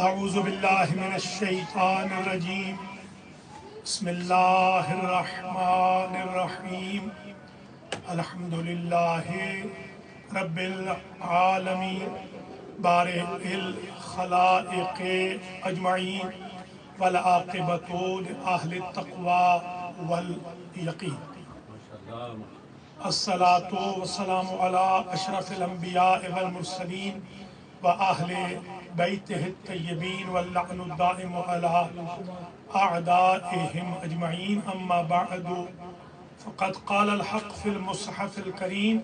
اعوذ باللہ من الشیطان الرجیم بسم اللہ الرحمن الرحیم الحمدللہ رب العالمین بارئ الخلائق اجمعین والعاقبۃ لأہل التقوی والیقین الصلاۃ والسلام علی اشرف الانبیاء والمرسلین وأہل بیتہ الطیبین واللعن الدائم علی اعدائہم اجمعین اما بعد فقد قال الحق فی المصحف الکریم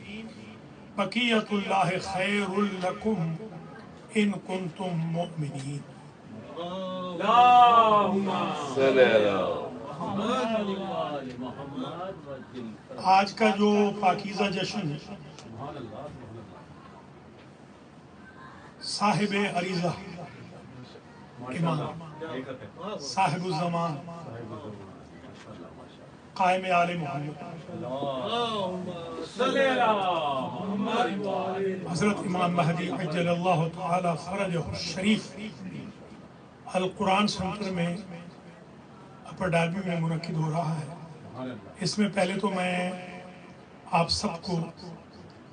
بقیۃ اللہ خیر لکم ان کنتم مؤمنین۔ آج کا جو پاکیزہ جشن صاحب عریضہ امام صاحب الزمان قائم آل محمد حضرت امام مہدی عجل اللہ تعالی فرجہ الشریف القرآن سنٹر میں اپر ڈالبی میں منعقد ہو رہا ہے۔ اس میں پہلے تو میں آپ سب کو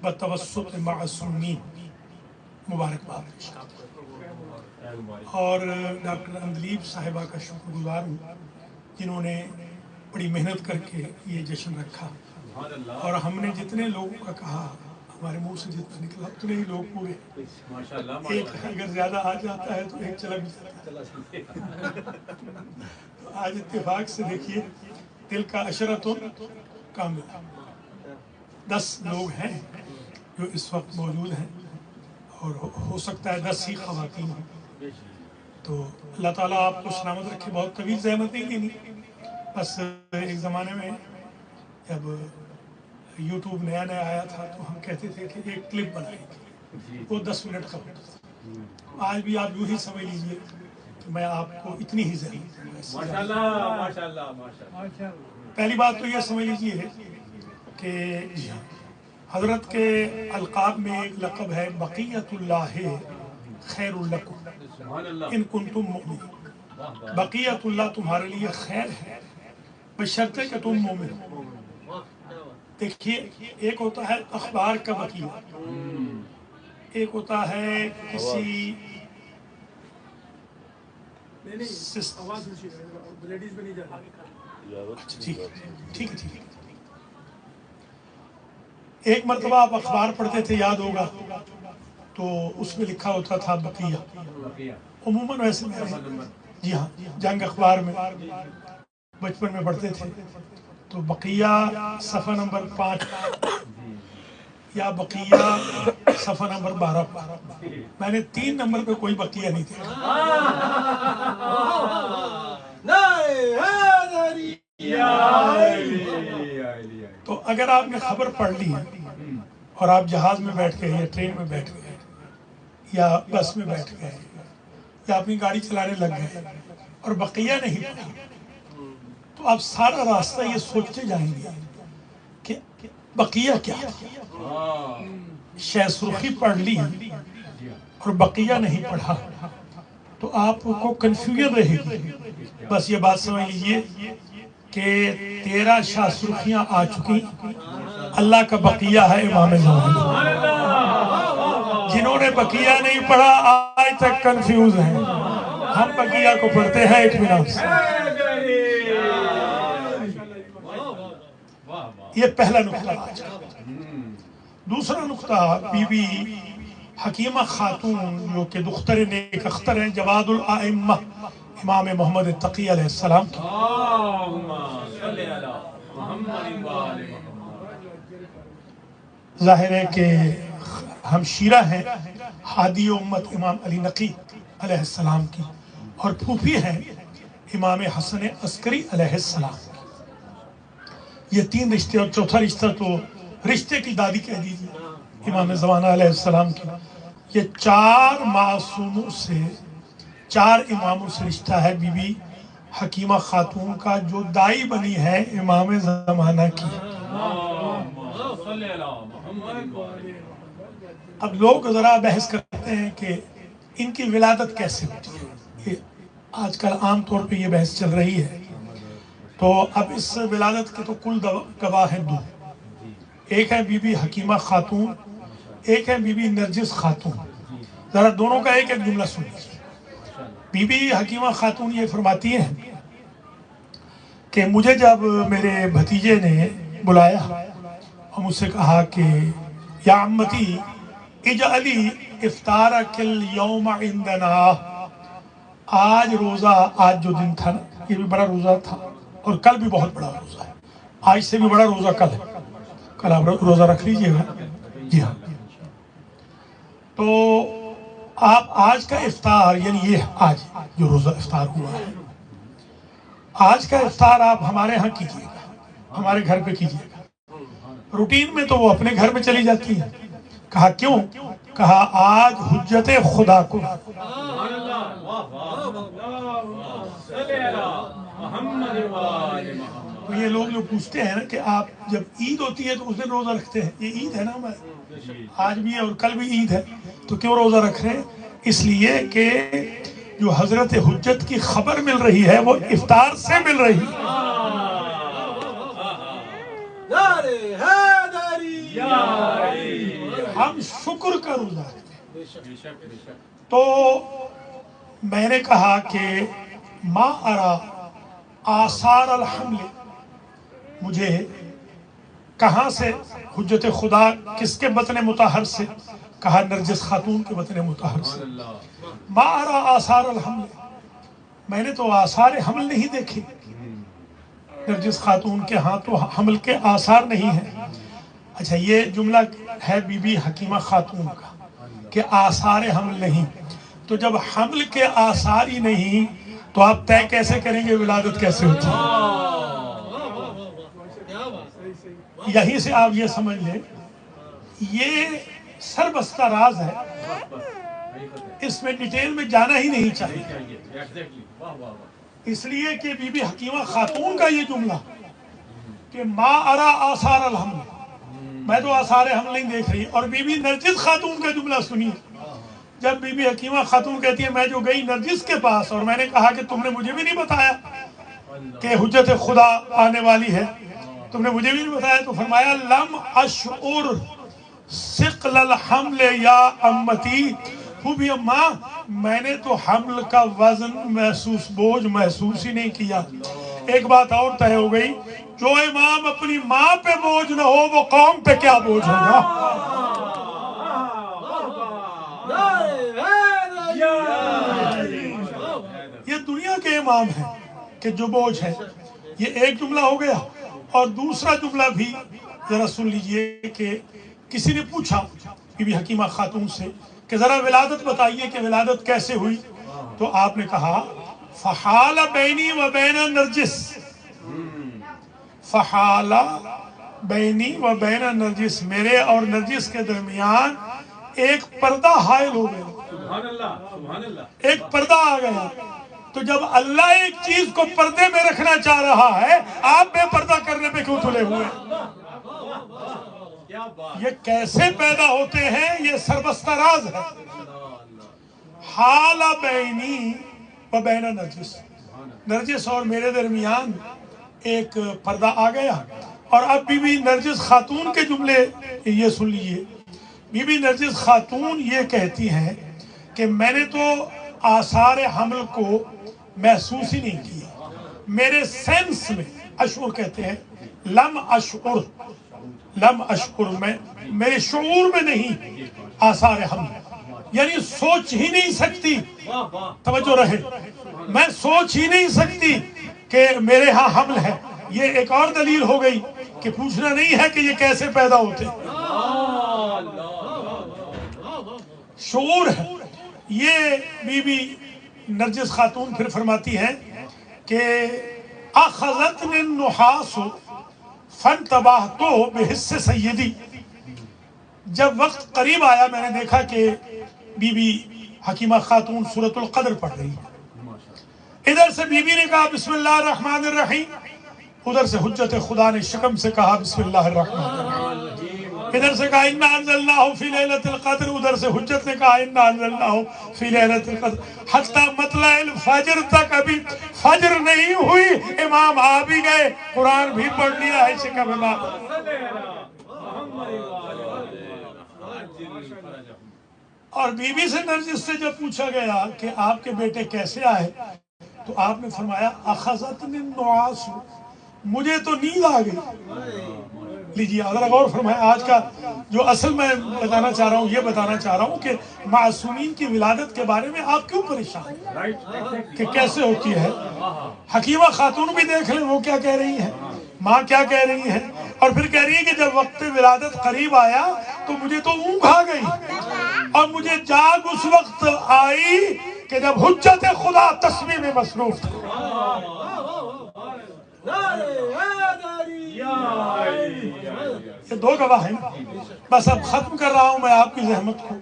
بتوسط معصومین مبارکباد اور ڈاکٹر اندلیب صاحبہ کا شکر گزار ہوں جنہوں نے بڑی محنت کر کے یہ جشن رکھا، اور ہم نے جتنے لوگوں کا کہا ہمارے منہ سے جتنا نکلا اتنے ہی لوگ پورے، ایک اگر زیادہ آ جاتا ہے تو ایک چلا بھی جاتا ہے۔ تو آج اتفاق سے دیکھیے دل کا عشرۃ کاملہ 10 لوگ ہیں جو اس وقت موجود ہیں، اور ہو سکتا ہے 10 ہی خواتین ہوں۔ تو اللہ تعالیٰ آپ کو سلامت رکھے، بہت طویل زحمت نہیں دینی، بس ایک زمانے میں جب یوٹیوب نیا نیا آیا تھا تو ہم کہتے تھے کہ ایک کلپ بنائیں، وہ 10 منٹ کا ہوتا تھا۔ آج بھی آپ یوں ہی سمجھ لیجئے کہ میں آپ کو اتنی ہی زحمت۔ پہلی بات تو یہ سمجھ لیجئے کہ حضرت کے القاب میں ایک لقب ہے بقیت اللہ خیر لکم ان کنتم مؤمنین۔ بقیت اللہ تمہارے لیے خیر ہے بشرطے کہ تم مومن ہو۔ دیکھیے ایک ہوتا ہے اخبار کا بقیہ، ایک ہوتا ہے کسی ٹھیک ہے ایک مرتبہ آپ اخبار پڑھتے تھے، یاد ہوگا، تو اس میں لکھا ہوتا تھا بقیہ۔ عموماً ویسے جی ہاں جنگ اخبار میں بچپن میں پڑھتے تھے تو بقیہ صفحہ نمبر 5 یا بقیہ صفحہ نمبر 12 پر، میں نے 3 نمبر پہ کوئی بقیہ نہیں تھا۔ تو اگر آپ نے خبر پڑھ لی اور آپ جہاز میں بیٹھ گئے یا ٹرین میں بیٹھ گئے یا بس میں بیٹھ گئے یا اپنی گاڑی چلانے لگ گئے اور بقیہ نہیں پڑھا، تو آپ سارا راستہ یہ سوچتے جائیں گے کہ بقیہ کیا تھا۔ شہ سرخی پڑھ لی اور بقیہ نہیں پڑھا تو آپ کو کنفیوژن رہے گی۔ بس یہ بات سمجھ لیجئے کہ 13 شاہ سرخیاں آ چکی، اللہ کا بقیہ ہے امام زمان۔ جنہوں نے بقیہ نہیں پڑھا آج تک کنفیوز ہیں، ہم بقیہ کو پڑھتے ہیں اطمینان سے۔ یہ پہلا نقطہ آج کا۔ دوسرا نقطہ بی بی حکیمہ خاتون جو کہ دختر نیک اختر ہیں، جواد الائمہ امام محمد تقی علیہ السلام کی۔ ظاہر ہے کہ ہمشیرہ ہیں ہادی امت امام علی نقی علیہ السلام کی، اور پھوپھی ہیں امام حسن عسکری علیہ السلام کی۔ یہ 3 رشتے، اور چوتھا رشتہ تو رشتے کی دادی کہہ دیجیے امام زمانہ علیہ السلام کی۔ یہ 4 معصوموں سے، 4 اماموں سے رشتہ ہے بی بی حکیمہ خاتون کا، جو دائی بنی ہے امام زمانہ کی۔ اب لوگ ذرا بحث کرتے ہیں کہ ان کی ولادت کیسے ہوتی ہے۔ آج کل عام طور پہ یہ بحث چل رہی ہے، تو اب اس ولادت کے تو کل گواہ ہیں دو، ایک ہے بی بی حکیمہ خاتون، ایک ہے بی بی نرجس خاتون. ذرا دونوں کا ایک ایک جملہ سنیے. بی بی حکیمہ خاتون یہ فرماتی ہیں کہ مجھے جب میرے بھتیجے نے بلایا اور مجھ سے کہا کہ یا عمتی اجعلی افطارک اليوم عندنا، آج روزہ، آج جو دن تھا نا یہ بھی بڑا روزہ تھا اور کل بھی بہت بڑا روزہ ہے، آج سے بھی بڑا روزہ کل ہے، کل آپ روزہ رکھ لیجئے گا. جی ہاں، تو آپ آج کا افطار، یعنی یہ آج جو روزہ افطار ہوا ہے، آج کا افطار آپ ہمارے ہاں کیجئے گا، ہمارے گھر پہ کیجئے گا. روٹین میں تو وہ اپنے گھر میں چلی جاتی ہے. کہا کیوں؟ کہا آج حجت خدا کو. تو یہ لوگ جو پوچھتے ہیں نا کہ آپ جب عید ہوتی ہے تو اس دن روزہ رکھتے ہیں، یہ عید ہے نا ہمارے، آج بھی ہے اور کل بھی عید ہے، تو کیوں روزہ رکھ رہے ہیں؟ اس لیے کہ جو حضرت حجت کی خبر مل رہی ہے وہ افطار سے مل رہی ہے. ہم شکر کا روزہ رکھتے ہیں. تو میں نے کہا کہ ما ارا آثار الحمل، مجھے کہاں سے حجت خدا، کس کے بطن مطہر سے؟ کہا نرجس خاتون کے بطن مطہر سے. ما ارا آثار الحمل، میں نے تو آثار حمل نہیں دیکھے، نرجس خاتون کے ہاں تو حمل کے آثار نہیں ہیں. اچھا، یہ جملہ ہے بی بی حکیمہ خاتون کا کہ آثار حمل نہیں. تو جب حمل کے آثار ہی نہیں تو آپ طے کیسے کریں گے ولادت کیسے ہوتی ہے؟ یہیں سے آپ یہ سمجھ لیں یہ سربستہ راز ہے، اس میں ڈیٹیل میں جانا ہی نہیں چاہیے. اس لیے کہ بی بی حکیمہ خاتون کا یہ جملہ کہ ما ارا آثار الحمل، میں تو آثار حمل نہیں دیکھ رہی، اور بی بی نرجس خاتون کا جملہ سنیے. جب بی بی حکیمہ خاتون کہتی ہے میں جو گئی نرجس کے پاس اور میں نے کہا کہ تم نے مجھے بھی نہیں بتایا کہ حجت خدا آنے والی ہے، تم نے مجھے بھی نہیں بتایا، تو فرمایا لم اشعر ثقل الحمل یا امتی، خوبی اماں میں نے تو حمل کا وزن محسوس، بوجھ محسوس ہی نہیں کیا. ایک بات اور طے ہو گئی، جو امام اپنی ماں پہ بوجھ نہ ہو وہ قوم پہ کیا بوجھ ہوگا. یہ دنیا کے امام ہیں کہ جو بوجھ ہے. یہ ایک جملہ ہو گیا. اور دوسرا جملہ بھی ذرا سن لیجئے کہ کسی نے پوچھا بی بی حکیمہ خاتون سے کہ ذرا ولادت بتائیے کہ ولادت کیسے ہوئی، تو آپ نے کہا فحال بینی و بین نرجس، فحال بینی و بین نرجس، میرے اور نرجس کے درمیان ایک پردہ حائل ہو گیا. سبحان اللہ، سبحان اللہ، ایک پردہ آ گیا. تو جب اللہ ایک چیز کو پردے میں رکھنا چاہ رہا ہے، آپ بے پردہ کرنے پہ کیوں تلے ہوئے؟ یہ کیسے پیدا ہوتے ہیں یہ سربستہ راز ہے. حال بینی و بین نرجس، نرجس اور میرے درمیان ایک پردہ آ گیا. اور اب بی بی نرجس خاتون کے جملے یہ سن لیجئے. بی بی نرجس خاتون یہ کہتی ہیں کہ میں نے تو آثار حمل کو محسوس ہی نہیں کیا، میرے سینس میں، اشعر کہتے ہیں، لم اشعر، لم اشعر، میں میرے شعور میں نہیں آثار حمل، یعنی سوچ ہی نہیں سکتی، توجہ رہے، میں سوچ ہی نہیں سکتی کہ میرے ہاں حمل ہے. یہ ایک اور دلیل ہو گئی کہ پوچھنا نہیں ہے کہ یہ کیسے پیدا ہوتے، شعور ہے. یہ بی بی نرجس خاتون پھر فرماتی ہیں کہ اخذتنی النحاس فانتبہت بحس سیدی، جب وقت قریب آیا میں نے دیکھا کہ بی بی حکیمہ خاتون سورۃ القدر پڑھ رہی ہے. ادھر سے بی بی نے کہا بسم اللہ الرحمن الرحیم، ادھر سے حجت خدا نے شکم سے کہا بسم اللہ الرحمن الرحیم. ادھر سے کہا انا انزلناہ فی لیلۃ القدر، ادھر سے حجت نے کہا انا انزلناہ فی لیلۃ القدر، حتیٰ مطلع الفجر تک ابھی فجر نہیں ہوئی امام آ بھی گئے، قرآن بھی پڑھ لیا ہے شکم امام۔ اور بی بی سے نرجس سے جب پوچھا گیا کہ آپ کے بیٹے کیسے آئے تو آپ نے فرمایا اخذتنی النعاس، مجھے تو نیند آ گئی۔ لیجیے اگر غور فرمائیں، آج کا جو اصل میں بتانا چاہ رہا ہوں یہ بتانا چاہ رہا ہوں کہ معصومین کی ولادت کے بارے میں آپ کیوں پریشان ہیں کہ کیسے ہوتی ہے۔ حکیمہ خاتون بھی دیکھ لیں وہ کیا کہہ رہی ہیں، ماں کیا کہہ رہی ہیں، اور پھر کہہ رہی ہے کہ جب وقت ولادت قریب آیا تو مجھے تو اونگ آ گئی، اور مجھے جاگ اس وقت آئی کہ جب حجت خدا تسبیح میں مصروف تھی۔ یہ دو گواہ ہیں، بس اب ختم کر رہا ہوں میں آپ کی زحمت کو۔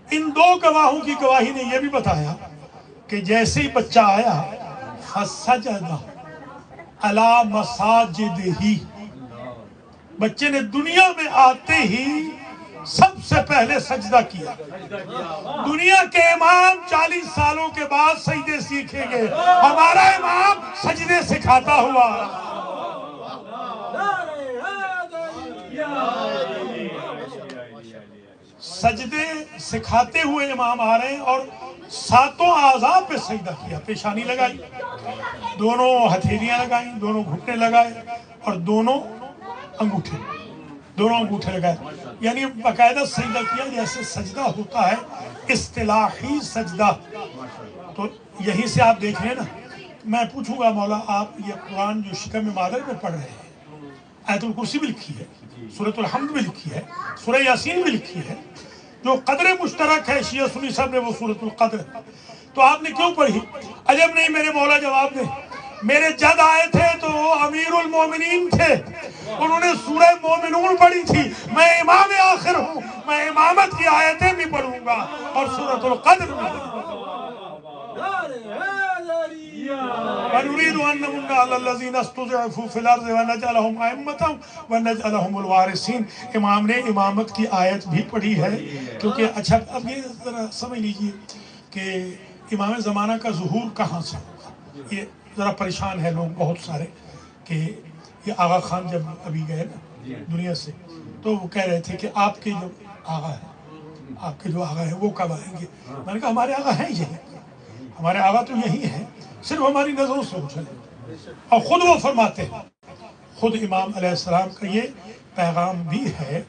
ان دو گواہوں کی گواہی نے یہ بھی بتایا کہ جیسے ہی بچہ آیا فسجد علی مساجدہ، بچے نے دنیا میں آتے ہی سب سے پہلے سجدہ کیا۔ دنیا کے امام 40 سالوں کے بعد سجدے سیکھیں گے، ہمارا امام سجدے سکھاتا ہوا۔ سجدے سکھاتے ہوئے امام آ رہے ہیں اور ساتوں اعضاء پہ سجدہ کیا، پیشانی لگائی، دونوں ہتھیلیاں لگائیں، دونوں گھٹنے لگائے اور دونوں انگوٹھے لگائے، یعنی باقاعدہ سجدہ کیا جیسے سجدہ ہوتا ہے، اصطلاحی سجدہ۔ تو یہیں سے آپ دیکھ رہے ہیں نا، میں پوچھوں گا مولا آپ یہ قرآن جو شکم مادر میں پڑھ رہے ہیں، آیت الکرسی بھی لکھی ہے، سورۃ الحمد بھی لکھی ہے، سورہ یاسین بھی لکھی ہے، جو قدر مشترک ہے شیعہ سنی سب نے وہ سورۃ القدر، تو آپ نے کیوں پڑھی؟ عجب نہیں میرے مولا جواب دے، میرے جد آئے تھے تو وہ امیر المومنین تھے، انہوں نے سورہ مومنون پڑھی تھی، میں امام آخر ہوں، میں امامت کی آیتیں بھی پڑھوں گا اور سورۃ القدر بھی پڑھوں گا۔ وَنُرِيدُ أَن نَّمُنَّ عَلَى الَّذِينَ اسْتُضْعِفُوا فِي الْأَرْضِ وَنَجْعَلَهُمْ أَئِمَّةً وَنَجْعَلَهُمُ الْوَارِثِينَ۔ امام نے امامت کی آیت بھی پڑھی ہے، کیونکہ اچھا اب یہ ذرا سمجھ لیجئے کہ امام زمانہ کا ظہور کہاں سے ہوگا۔ یہ ذرا پریشان ہے لوگ بہت سارے کہ یہ آغا خان جب ابھی گئے نا دنیا سے تو وہ کہہ رہے تھے کہ آپ کے جو آغا ہیں، آپ کے جو آغا ہیں وہ کب آئیں گے؟ میں نے کہا ہمارے آغا ہیں یہی، ہمارے آغا تو یہی ہیں، صرف ہماری نظروں سے اچھلے۔ اور خود وہ فرماتے ہیں، خود امام علیہ السلام کا یہ پیغام بھی ہے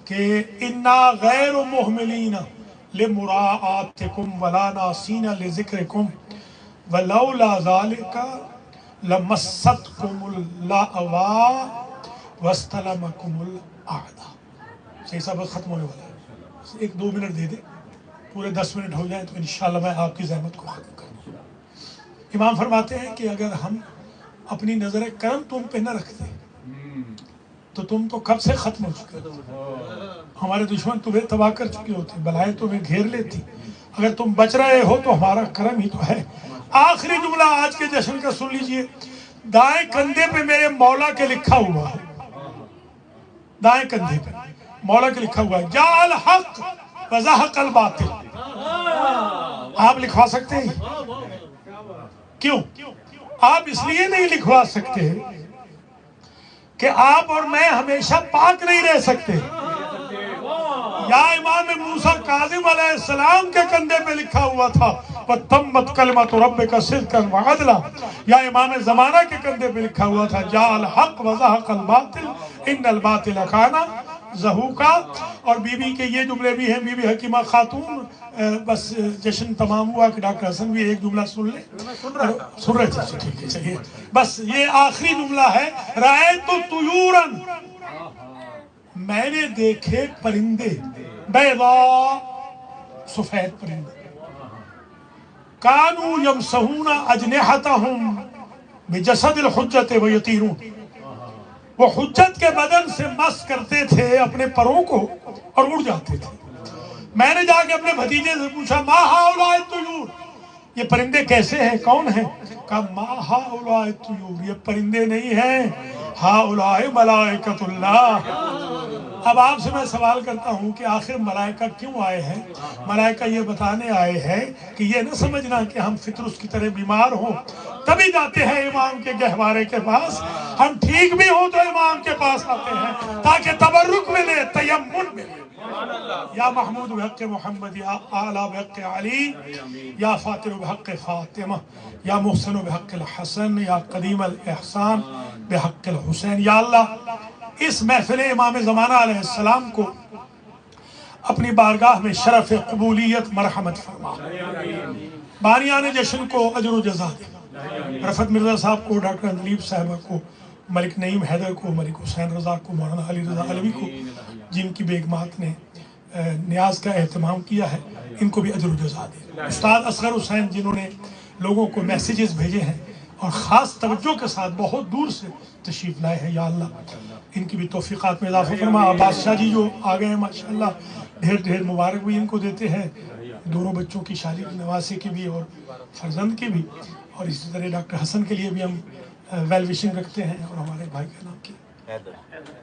کہ انا غیر محملین لمراعاتکم ولا ناسین لذکرکم ولولا ذالک لمستکم اللأواء واستلمکم الاعداء۔ صحیح صاحب ختم ہونے والا ہے، 1-2 منٹ دے دیں، پورے 10 منٹ ہو جائیں تو انشاءاللہ میں آپ کی زحمت کو ختم کر دوں۔ امام فرماتے ہیں کہ اگر ہم اپنی نظر کرم تم پہ نہ رکھتے تو تم تو کب سے ختم ہو چکے ہوتے، ہمارے دشمن تمہیں تباہ کر چکے ہوتے، بلائیں تمہیں گھیر لیتی، اگر تم بچ رہے ہو تو ہمارا کرم ہی تو ہے۔ آخری جملہ آج کے جشن کا سن لیجئے، دائیں کندھے پہ میرے مولا کے لکھا ہوا ہے، دائیں کندھے پہ مولا کے لکھا ہوا ہے جاء الحق وزہق الباطل۔ آپ لکھوا سکتے ہیں؟ کیوں؟ آپ اس لیے نہیں لکھوا سکتے کہ آپ اور میں ہمیشہ پاک نہیں رہ سکتے۔ یا امام موسیٰ کاظم علیہ السلام کے کندھے پہ لکھا ہوا تھا وَتَمَّتْ كَلِمَةُ رَبِّكَ صِدْقًا وَعَدْلًا، یا امام زمانہ کے کندھے پہ لکھا ہوا تھا جاء الحق وزہق الباطل ان الباطل کان زہوقا۔ اور بی بی کے یہ جملے بھی ہیں، بی بی حکیمہ خاتون، بس جشن تمام ہوا کہ ڈاکٹر حسن بھی ایک جملہ سن لیں، سن رہے تھے، ٹھیک ہے چلیے، بس یہ آخری جملہ ہے رأیت طیورا، میں نے دیکھے پرندے، بیضاء، سفید پرندے، کانوا یمسحون اجنحتہم بجسد الحجۃ ویطیرون، وہ حجت کے بدن سے مس کرتے تھے اپنے پروں کو اور اڑ جاتے تھے۔ میں نے جا کے اپنے بھتیجے سے پوچھا ما ہؤلاء الطیور، یہ پرندے کیسے ہیں، کون ہیں؟ کہا ما ہؤلاء الطیور، یہ پرندے نہیں ہیں، ہؤلاء ملائکۃ اللہ، اب آپ سے میں سوال کرتا ہوں کہ آخر ملائکہ کیوں آئے ہیں؟ ملائکہ یہ بتانے آئے ہیں کہ یہ نہ سمجھنا کہ ہم فطرس کی طرح بیمار ہوں تبھی جاتے ہیں امام کے گہوارے کے پاس، ہم ٹھیک بھی ہوں تو امام کے پاس آتے ہیں تاکہ تبرک ملے، تیمن ملے۔ یا محمود بحق محمد، یا اعلیٰ بحق علی، یا فاتر بحق فاطمہ، یا محسن بحق الحسن، یا قدیم الاحسان بحق الحسین۔ یا اللہ اس محفل امام زمانہ علیہ السلام کو اپنی بارگاہ میں شرف قبولیت مرحمت فرما، بانیان جشن کو اجر و جزا دے، رفعت مرزا صاحب کو، ڈاکٹر اندلیب صاحبہ کو، ملک نعیم حیدر کو، ملک حسین رضا کو، مولانا علی رضا علوی کو، جن کی بیگمات نے نیاز کا اہتمام کیا ہے، ان کو بھی اجر و جزا دے۔ استاد اصغر حسین جنہوں نے لوگوں کو میسیجز بھیجے ہیں اور خاص توجہ کے ساتھ بہت دور سے تشریف لائے ہیں، یا اللہ ان کی بھی توفیقات میں اضافہ فرما۔ عباس شاہ جی جو آ گئے ہیں ماشاءاللہ، ڈھیر ڈھیر مبارک بھی ان کو دیتے ہیں، دونوں بچوں کی شادی کی، نواسے کی بھی اور فرزند کی بھی، اور اسی طرح ڈاکٹر حسن کے لیے بھی ہم ویل وشنگ رکھتے ہیں، اور ہمارے بھائی کا نام کیا،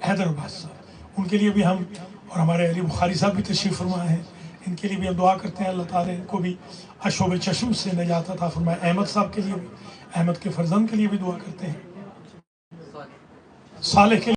حیدر عباس صاحب، ان کے لیے بھی ہم، اور ہمارے علی بخاری صاحب بھی تشریف فرما ہیں، ان کے لیے بھی ہم دعا کرتے ہیں اللہ تعالیٰ ان کو بھی اشوب چشم سے نجات عطا فرمائے۔ احمد صاحب کے لیے بھی، احمد کے فرزند کے لیے بھی دعا کرتے ہیں، صالح کے